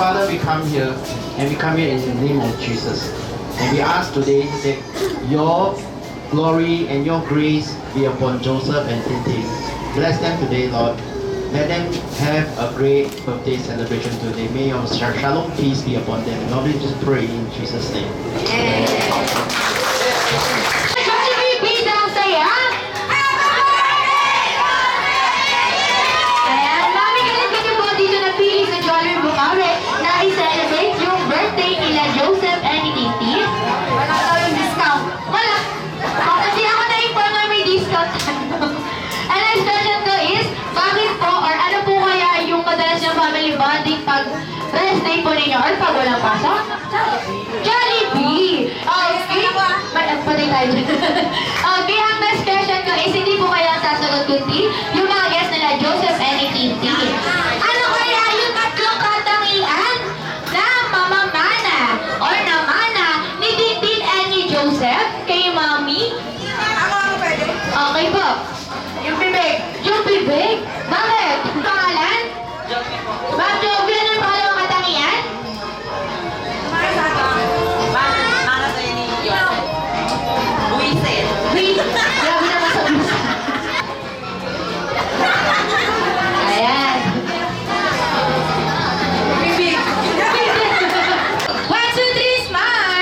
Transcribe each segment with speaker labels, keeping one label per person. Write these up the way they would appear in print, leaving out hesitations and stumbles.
Speaker 1: Father, we come here in the name of Jesus. And we ask today that your glory and your grace be upon Joseph and Tintin. Bless them today, Lord. Let them have a great birthday celebration today. May your shalom peace be upon them. Lord, we just pray in Jesus' name.
Speaker 2: Bonding pag rest day po ninyo or pag walang pasok? Jollibee! Okay, patay tayo. Okay, ang next question ko is hindi po kayo ang sasagot kundi yung mga guest nila Joseph and Tintin. Ano kaya yung tatlong katangian na mamamana or namana ni Tintin and ni Joseph kay Mami? Okay po. Yung bibig. Yung bibig? Bakit? Pangalan? Ma'am Jovi, ano yung pangalawang katangian?
Speaker 3: Mana tayo ni Joseph? Buwisit.
Speaker 2: Grabe naman sa buwisit. Ayan. Bibig. 1, 2, 3, smile!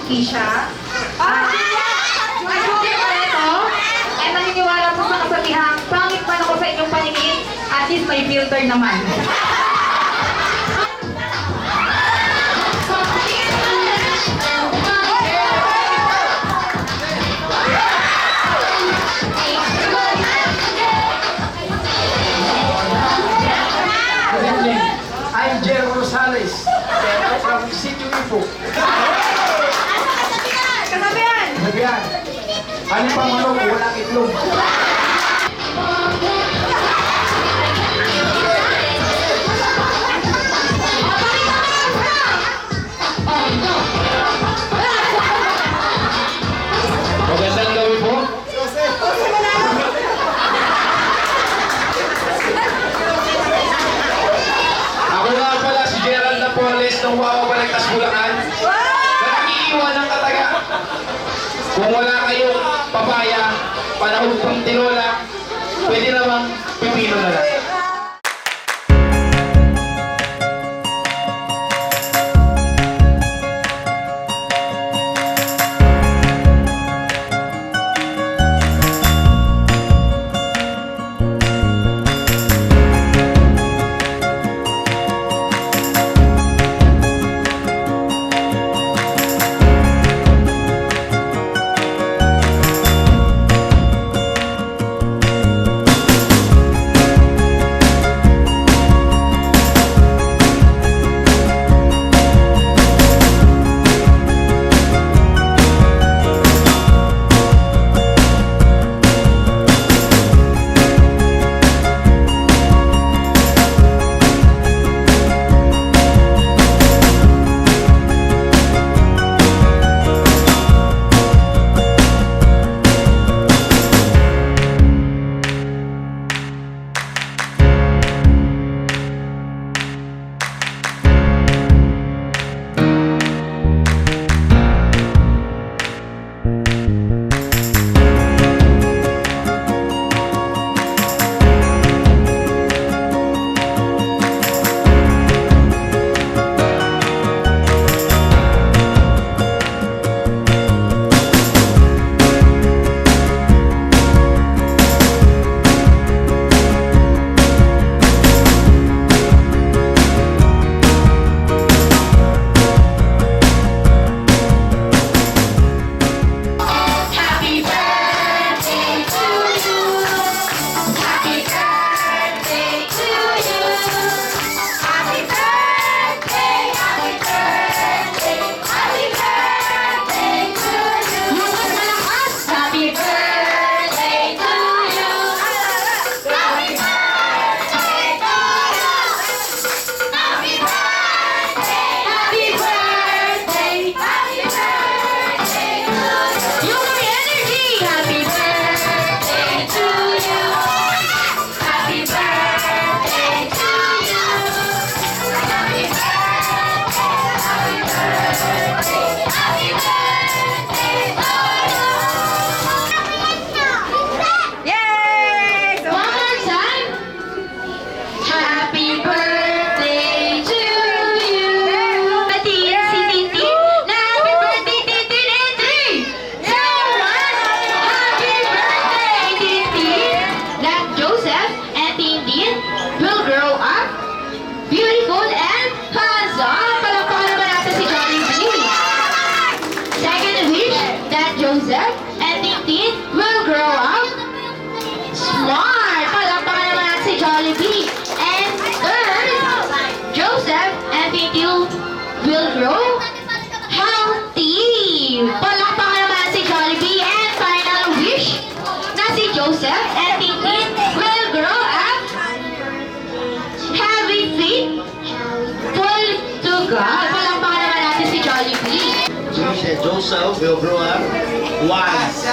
Speaker 4: Kisha. Ay, Judy Pareto. Ay, naniniwala po sa kasabihang, pangit man ako sa inyong paningin, at least may filter naman.
Speaker 5: Good evening. I'm Jer Rosales from Sitio Ipo.
Speaker 4: Kasabihan!
Speaker 5: Sabihan, ano pang manok walang itlog?
Speaker 1: Magandang gabi po. Ako nga pala si Gerald Napoles ng Wawa Balagtas Bulacan. Na nakiiwan ng kataga. Kung wala kayong papaya, panahon pang tinola, pwede namang pipino na lang.
Speaker 2: Happy birthday to you. Happy birthday to you. Happy birthday, happy birthday, happy birthday to you. Malakas, malakas. Happy birthday to you. Happy birthday to you. Happy birthday, happy birthday, happy birthday to you. Yung may energy! Happy birthday to you! Happy birthday to you! Happy birthday, happy birthday to you!
Speaker 4: Yay! So,
Speaker 2: One more time! Happy birthday to you! Batiin si Tintin na happy birthday Tintin in 3, 2, 1! Happy birthday Tintin! That Joseph and Tintin will grow up beautiful and handsome! Palakpakan naman natin si Jollibee! Second wish, that Joseph and Tintin will grow up smart! Palakpakan naman natin si Jollibee! And third, Joseph and Tintin will grow healthy! Palakpakan naman natin si Jollibee! And final wish, na si Joseph and Tintin will grow up having faith full to God! Palakpakan naman natin si Jollibee!
Speaker 1: Wish that Joseph will grow up wise.